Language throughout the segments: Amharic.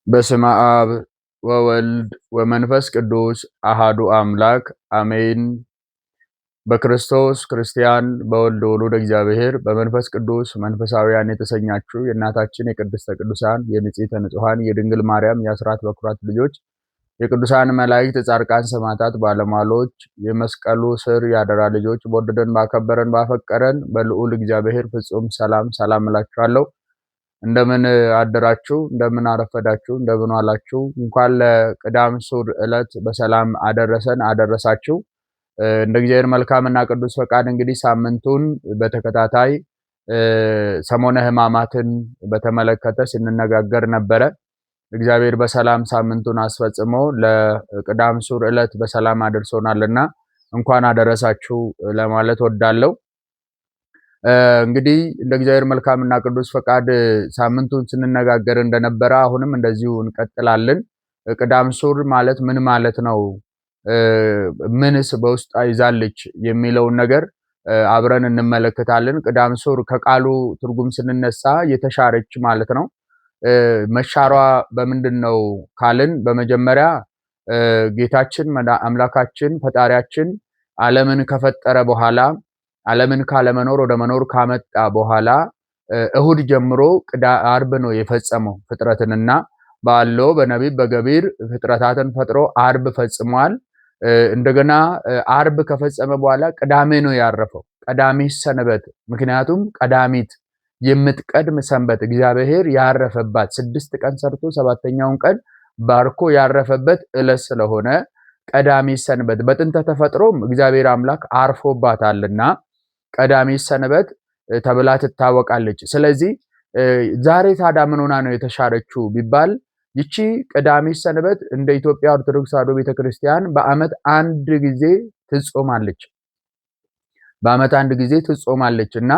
በስመ አብ ወወልድ ወመንፈስ ቅዱስ አሃዱ አምላክ አሜን። በክርስቶስ ክርስቲያን በወልድ ወሉድ እግዚአብሔር በመንፈስ ቅዱስ መንፈሳውያን የተሰኛችሁ የእናታችን የቅድስተ ቅዱሳን የንጽሕተ ንጹሐን የድንግል ማርያም የአስራት በኩራት ልጆች የቅዱሳን መላእክት ጻድቃን ሰማዕታት ባለሟሎች የመስቀሉ ስር ያደራ ልጆች በወደደን ባከበረን ባፈቀረን በልዑል እግዚአብሔር ፍጹም ሰላም እላችኋለሁ። እንደምን አደራችሁ፣ እንደምን አረፈዳችሁ፣ እንደምን ዋላችሁ። እንኳን ለቅዳም ሱር ዕለት በሰላም አደረሰን አደረሳችሁ። እንደ እግዚአብሔር መልካምና ቅዱስ ፈቃድ እንግዲህ ሳምንቱን በተከታታይ ሰሞነ ሕማማትን በተመለከተ ስንነጋገር ነበረ። እግዚአብሔር በሰላም ሳምንቱን አስፈጽሞ ለቅዳም ሱር ዕለት በሰላም አደርሶናልና እንኳን አደረሳችሁ ለማለት ወዳለው። እንግዲህ እንደ እግዚአብሔር መልካምና ቅዱስ ፈቃድ ሳምንቱን ስንነጋገር እንደነበረ አሁንም እንደዚሁ እንቀጥላለን። ቅዳም ሱር ማለት ምን ማለት ነው? ምንስ በውስጧ ይዛለች የሚለውን ነገር አብረን እንመለከታለን። ቅዳም ሱር ከቃሉ ትርጉም ስንነሳ የተሻረች ማለት ነው። መሻሯ በምንድን ነው ካልን በመጀመሪያ ጌታችን አምላካችን ፈጣሪያችን ዓለምን ከፈጠረ በኋላ ዓለምን ካለመኖር ወደ መኖር ካመጣ በኋላ እሁድ ጀምሮ አርብ ነው የፈጸመው ፍጥረትንና ባለው በነቢብ በገቢር ፍጥረታትን ፈጥሮ አርብ ፈጽሟል። እንደገና አርብ ከፈጸመ በኋላ ቅዳሜ ነው ያረፈው። ቀዳሚ ሰንበት፣ ምክንያቱም ቀዳሚት የምትቀድም ሰንበት እግዚአብሔር ያረፈባት 6 ቀን ሰርቶ 7ኛውን ቀን ባርኮ ያረፈበት ዕለት ስለሆነ ቀዳሚ ሰንበት በጥንተ ተፈጥሮም እግዚአብሔር አምላክ አርፎባታልና ቀዳሚ ሰንበት ተብላ ትታወቃለች። ስለዚህ ዛሬ ታዲያ ምን ሆና ነው የተሻረችው ቢባል ይቺ ቀዳሚ ሰንበት እንደ ኢትዮጵያ ኦርቶዶክስ ተዋሕዶ ቤተክርስቲያን በዓመት አንድ ጊዜ ትጾማለች። በዓመት አንድ ጊዜ ትጾማለችና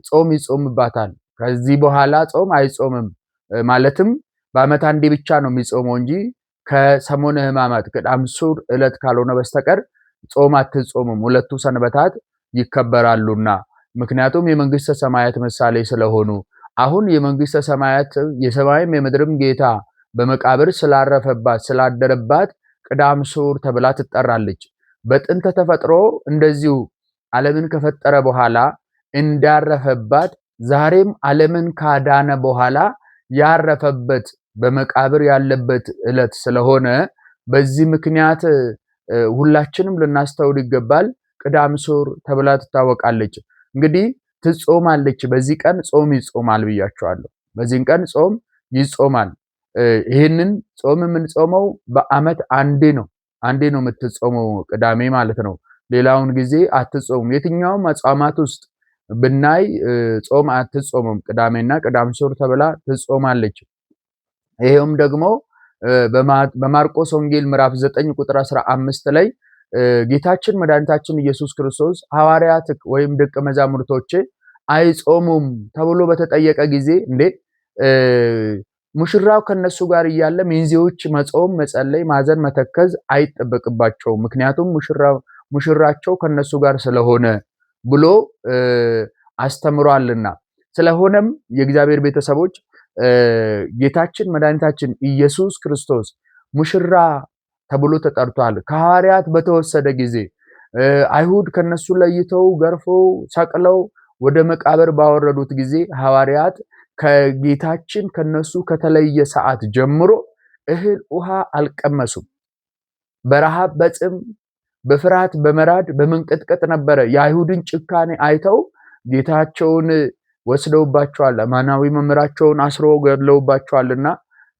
ጾም ይጾምባታል። ከዚህ በኋላ ጾም አይጾምም። ማለትም በዓመት አንዴ ብቻ ነው የሚጾመው እንጂ ከሰሞነ ሕማማት ቅዳም ሱር ዕለት ካልሆነ በስተቀር ጾም አትጾምም። ሁለቱ ሰንበታት ይከበራሉና ምክንያቱም የመንግስተ ሰማያት ምሳሌ ስለሆኑ። አሁን የመንግስተ ሰማያት የሰማይም የምድርም ጌታ በመቃብር ስላረፈባት ስላደረባት ቅዳም ሱር ተብላ ትጠራለች። በጥንተ ተፈጥሮ እንደዚሁ ዓለምን ከፈጠረ በኋላ እንዳረፈባት ዛሬም ዓለምን ካዳነ በኋላ ያረፈበት በመቃብር ያለበት ዕለት ስለሆነ በዚህ ምክንያት ሁላችንም ልናስተውል ይገባል። ቅዳም ሱር ተብላ ትታወቃለች። እንግዲህ ትጾማለች። በዚህ ቀን ጾም ይጾማል ብያቸዋለሁ። በዚህ ቀን ጾም ይጾማል። ይህንን ጾም የምንጾመው በዓመት አንዴ ነው። አንዴ ነው የምትጾመው ቅዳሜ ማለት ነው። ሌላውን ጊዜ አትጾሙም። የትኛውም አጽዋማት ውስጥ ብናይ ጾም አትጾምም። ቅዳሜና ቅዳም ሱር ተብላ ትጾማለች። ይሄውም ደግሞ በማርቆስ ወንጌል ምዕራፍ 9 ቁጥር 15 ላይ ጌታችን መድኃኒታችን ኢየሱስ ክርስቶስ ሐዋርያት ወይም ደቀ መዛሙርቶች አይጾሙም ተብሎ በተጠየቀ ጊዜ እንዴ ሙሽራው ከነሱ ጋር እያለ ሚንዚዎች መጾም፣ መጸለይ፣ ማዘን፣ መተከዝ አይጠበቅባቸውም ምክንያቱም ሙሽራቸው ከነሱ ጋር ስለሆነ ብሎ አስተምሯልና። ስለሆነም የእግዚአብሔር ቤተሰቦች ጌታችን መድኃኒታችን ኢየሱስ ክርስቶስ ሙሽራ ተብሎ ተጠርቷል። ከሐዋርያት በተወሰደ ጊዜ አይሁድ ከነሱ ለይተው ገርፈው ሰቅለው ወደ መቃብር ባወረዱት ጊዜ ሐዋርያት ከጌታችን ከነሱ ከተለየ ሰዓት ጀምሮ እህል ውሃ አልቀመሱም። በረሃብ በጽም በፍርሃት በመራድ በመንቀጥቀጥ ነበረ። የአይሁድን ጭካኔ አይተው ጌታቸውን ወስደውባቸዋል። አማናዊ መምህራቸውን አስሮ ገድለውባቸዋልና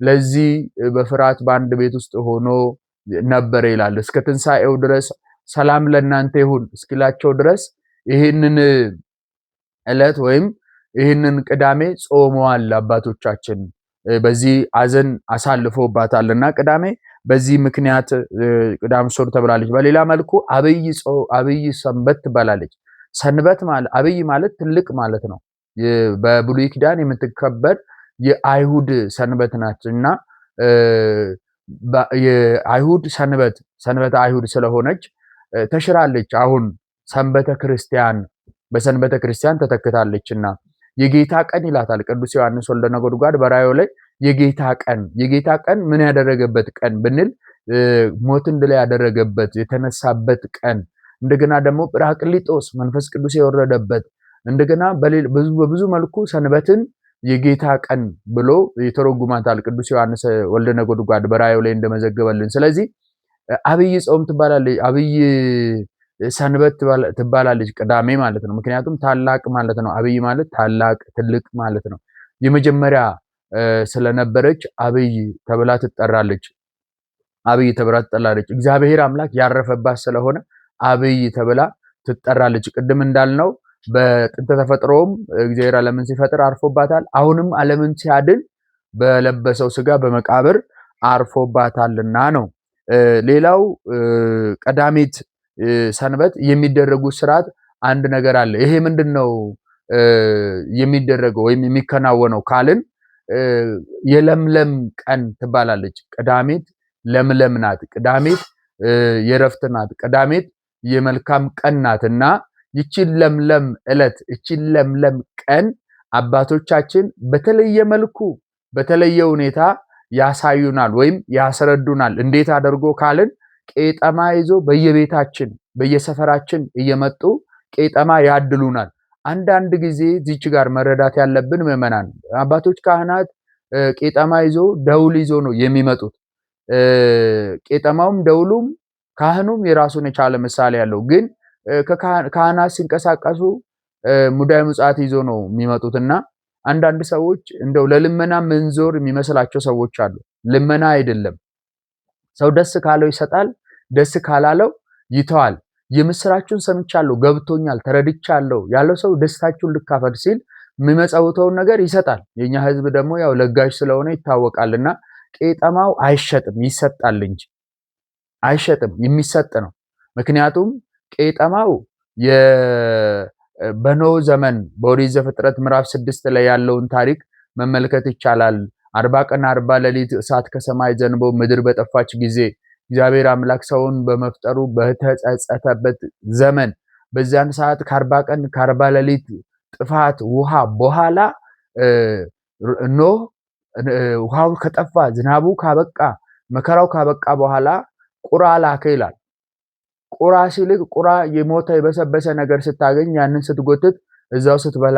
ለዚህ በፍርሃት በአንድ ቤት ውስጥ ሆኖ ነበር ይላል። እስከ ትንሣኤው ድረስ ሰላም ለእናንተ ይሁን እስኪላቸው ድረስ ይህንን ዕለት ወይም ይህንን ቅዳሜ ጾመዋል አባቶቻችን። በዚህ ሐዘን አሳልፎባታልና ቅዳሜ በዚህ ምክንያት ቅዳም ሱር ተብላለች። በሌላ መልኩ አብይ ሰንበት ትባላለች። ሰንበት ማለት አብይ ማለት ትልቅ ማለት ነው። በብሉይ ኪዳን የምትከበር የአይሁድ ሰንበት ናትና የአይሁድ ሰንበተ አይሁድ ስለሆነች ተሽራለች። አሁን ሰንበተ ክርስቲያን በሰንበተ ክርስቲያን ተተክታለችና የጌታ ቀን ይላታል ቅዱስ ዮሐንስ ወልደ ነጎድጓድ በራእዩ ላይ የጌታ ቀን ምን ያደረገበት ቀን ብንል ሞትን ድል ያደረገበት የተነሳበት ቀን፣ እንደገና ደግሞ ጰራቅሊጦስ መንፈስ ቅዱስ የወረደበት፣ እንደገና በብዙ መልኩ ሰንበትን የጌታ ቀን ብሎ ይተረጉማታል ቅዱስ ዮሐንስ ወልደ ነጎድጓድ በራእዩ ላይ እንደመዘገበልን። ስለዚህ አብይ ጾም ትባላለች፣ አብይ ሰንበት ትባላለች ቅዳሜ ማለት ነው። ምክንያቱም ታላቅ ማለት ነው። አብይ ማለት ታላቅ ትልቅ ማለት ነው። የመጀመሪያ ስለነበረች አብይ ተብላ ትጠራለች። አብይ ተብላ ትጠራለች። እግዚአብሔር አምላክ ያረፈባት ስለሆነ አብይ ተብላ ትጠራለች። ቅድም እንዳልነው በጥንተ ተፈጥሮም እግዚአብሔር ዓለምን ሲፈጥር አርፎባታል። አሁንም ዓለምን ሲያድን በለበሰው ስጋ በመቃብር አርፎባታልና ነው። ሌላው ቀዳሚት ሰንበት የሚደረጉ ስርዓት አንድ ነገር አለ። ይሄ ምንድነው የሚደረገው ወይም የሚከናወነው ካልን የለምለም ቀን ትባላለች። ቀዳሚት ለምለም ናት። ቀዳሚት የረፍት ናት። ቀዳሚት የመልካም ቀን ናትና ይቺን ለምለም ዕለት ይቺን ለምለም ቀን አባቶቻችን በተለየ መልኩ በተለየ ሁኔታ ያሳዩናል ወይም ያስረዱናል። እንዴት አድርጎ ካልን ቄጠማ ይዞ በየቤታችን በየሰፈራችን እየመጡ ቄጠማ ያድሉናል። አንዳንድ ጊዜ እዚች ጋር መረዳት ያለብን ምዕመናን አባቶች ካህናት ቄጠማ ይዞ ደውል ይዞ ነው የሚመጡት። ቄጠማውም ደውሉም ካህኑም የራሱን የቻለ ምሳሌ ያለው ግን ካህናት ሲንቀሳቀሱ ሙዳየ ምጽዋት ይዞ ነው የሚመጡትና አንዳንድ ሰዎች እንደው ለልመና መንዞር የሚመስላቸው ሰዎች አሉ። ልመና አይደለም። ሰው ደስ ካለው ይሰጣል፣ ደስ ካላለው ይተዋል። የምስራችሁን ሰምቻለሁ፣ ገብቶኛል፣ ተረድቻለሁ ያለው ሰው ደስታችሁን ልካፈል ሲል የሚመጸውተውን ነገር ይሰጣል። የኛ ሕዝብ ደግሞ ያው ለጋሽ ስለሆነ ይታወቃልና ቄጠማው አይሸጥም፣ ይሰጣል እንጂ አይሸጥም፣ የሚሰጥ ነው። ምክንያቱም ቄጠማው በኖህ ዘመን በኦሪት ዘፍጥረት ምዕራፍ 6 ላይ ያለውን ታሪክ መመልከት ይቻላል። 40 ቀን 40 ሌሊት እሳት ከሰማይ ዘንቦ ምድር በጠፋች ጊዜ እግዚአብሔር አምላክ ሰውን በመፍጠሩ በተጸጸተበት ዘመን በዚያን ሰዓት ከ40 ቀን ከ40 ሌሊት ጥፋት ውሃ በኋላ ኖህ ውሃው ከጠፋ ዝናቡ ካበቃ መከራው ካበቃ በኋላ ቁራ ላከ ይላል። ቁራ ሲልክ ቁራ የሞተ የበሰበሰ ነገር ስታገኝ ያንን ስትጎትት እዛው ስትበላ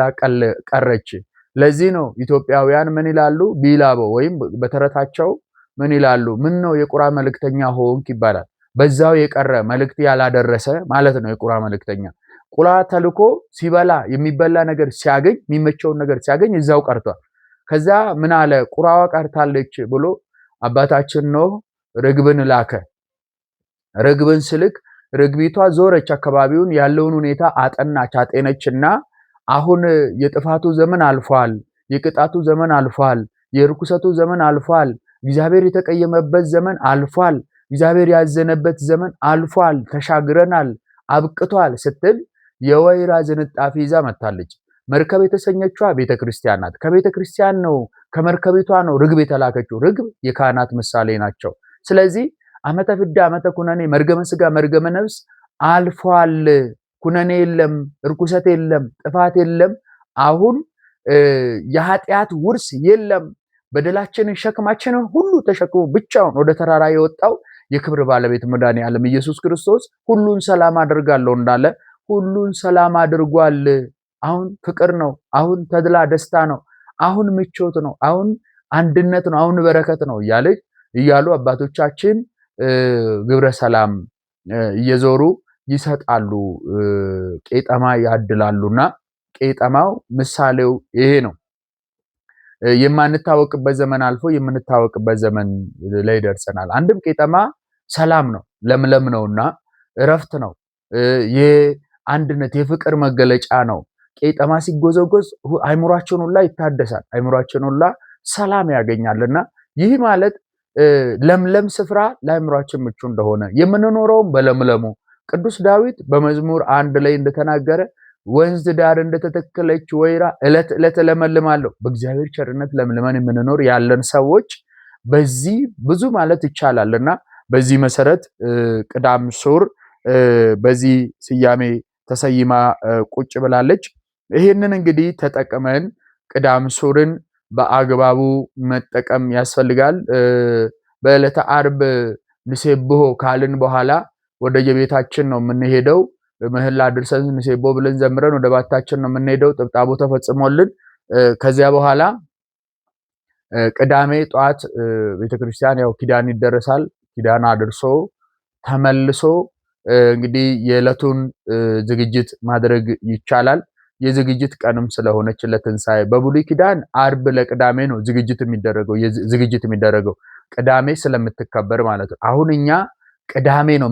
ቀረች። ለዚህ ነው ኢትዮጵያውያን ምን ይላሉ? ቢላቦ ወይም በተረታቸው ምን ይላሉ? ምን ነው የቁራ መልእክተኛ ሆንክ ይባላል። በዛው የቀረ መልእክት ያላደረሰ ማለት ነው የቁራ መልእክተኛ። ቁራ ተልኮ ሲበላ የሚበላ ነገር ሲያገኝ የሚመቸውን ነገር ሲያገኝ እዛው ቀርቷል። ከዛ ምን አለ? ቁራዋ ቀርታለች ብሎ አባታችን ኖህ ርግብን ላከ። ርግብን ስልክ ርግቢቷ ዞረች፣ አካባቢውን ያለውን ሁኔታ አጠናች፣ አጤነችና አሁን የጥፋቱ ዘመን አልፏል፣ የቅጣቱ ዘመን አልፏል፣ የርኩሰቱ ዘመን አልፏል፣ እግዚአብሔር የተቀየመበት ዘመን አልፏል፣ እግዚአብሔር ያዘነበት ዘመን አልፏል፣ ተሻግረናል፣ አብቅቷል ስትል የወይራ ዝንጣፊ ይዛ መታለች። መርከብ የተሰኘችዋ ቤተክርስቲያን ናት። ከቤተክርስቲያን ነው ከመርከቢቷ ነው ርግብ የተላከችው። ርግብ የካህናት ምሳሌ ናቸው። ስለዚህ ዓመተ ፍዳ ዓመተ ኩነኔ መርገመ ስጋ መርገመ ነፍስ አልፏል። ኩነኔ የለም፣ እርኩሰት የለም፣ ጥፋት የለም። አሁን የኃጢአት ውርስ የለም። በደላችንን ሸክማችንን ሁሉ ተሸክሞ ብቻውን ወደ ተራራ የወጣው የክብር ባለቤት መድኃኔዓለም ኢየሱስ ክርስቶስ ሁሉን ሰላም አድርጋለሁ እንዳለ ሁሉን ሰላም አድርጓል። አሁን ፍቅር ነው። አሁን ተድላ ደስታ ነው። አሁን ምቾት ነው። አሁን አንድነት ነው። አሁን በረከት ነው እያሉ አባቶቻችን ግብረ ሰላም እየዞሩ ይሰጣሉ፣ ቄጠማ ያድላሉና ቄጠማው ምሳሌው ይሄ ነው። የማንታወቅበት ዘመን አልፎ የምንታወቅበት ዘመን ላይ ደርሰናል። አንድም ቄጠማ ሰላም ነው፣ ለምለም ነውና እረፍት ነው፣ የአንድነት የፍቅር መገለጫ ነው። ቄጠማ ሲጎዘጎዝ አይምሯችን ሁላ ይታደሳል፣ አይምሯችን ሁላ ሰላም ያገኛልና ይህ ማለት ለምለም ስፍራ ለአይምሯችን ምቹ እንደሆነ የምንኖረውም በለምለሙ ቅዱስ ዳዊት በመዝሙር 1 ላይ እንደተናገረ ወንዝ ዳር እንደተተከለች ወይራ ዕለት ዕለት እለመልማለሁ። በእግዚአብሔር ቸርነት ለምልመን የምንኖር ያለን ሰዎች በዚህ ብዙ ማለት ይቻላልና በዚህ መሰረት ቅዳም ሱር በዚህ ስያሜ ተሰይማ ቁጭ ብላለች። ይሄንን እንግዲህ ተጠቅመን ቅዳም ሱርን በአግባቡ መጠቀም ያስፈልጋል። በዕለተ ዓርብ ንሴብሖ ካልን በኋላ ወደ የቤታችን ነው የምንሄደው። ምህላ ድርሰን ንሴብሖ ብለን ዘምረን ወደ ባታችን ነው የምንሄደው። ጥብጣቡ ተፈጽሞልን ከዚያ በኋላ ቅዳሜ ጠዋት ቤተክርስቲያን ያው ኪዳን ይደረሳል። ኪዳን አድርሶ ተመልሶ እንግዲህ የዕለቱን ዝግጅት ማድረግ ይቻላል። የዝግጅት ቀንም ስለሆነች ለትንሳኤ በብሉይ ኪዳን ዓርብ ለቅዳሜ ነው ዝግጅት የሚደረገው ቅዳሜ ስለምትከበር ማለት ነው። አሁን እኛ ቅዳሜ ነው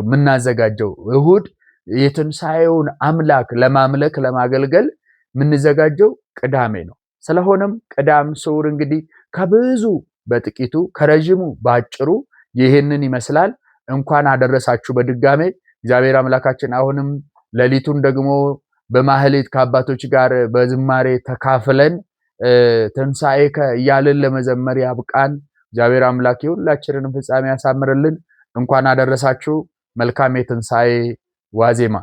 የምናዘጋጀው እሁድ የትንሳኤውን አምላክ ለማምለክ ለማገልገል የምንዘጋጀው ቅዳሜ ነው። ስለሆነም ቅዳም ስዑር እንግዲህ ከብዙ በጥቂቱ ከረጅሙ ባጭሩ ይህንን ይመስላል። እንኳን አደረሳችሁ በድጋሜ እግዚአብሔር አምላካችን አሁንም ሌሊቱን ደግሞ በማህሌት ከአባቶች ጋር በዝማሬ ተካፍለን ትንሣኤከ እያልን ለመዘመር ያብቃን። እግዚአብሔር አምላክ ሁላችንንም ፍጻሜ ያሳምርልን። እንኳን አደረሳችሁ። መልካም የትንሣኤ ዋዜማ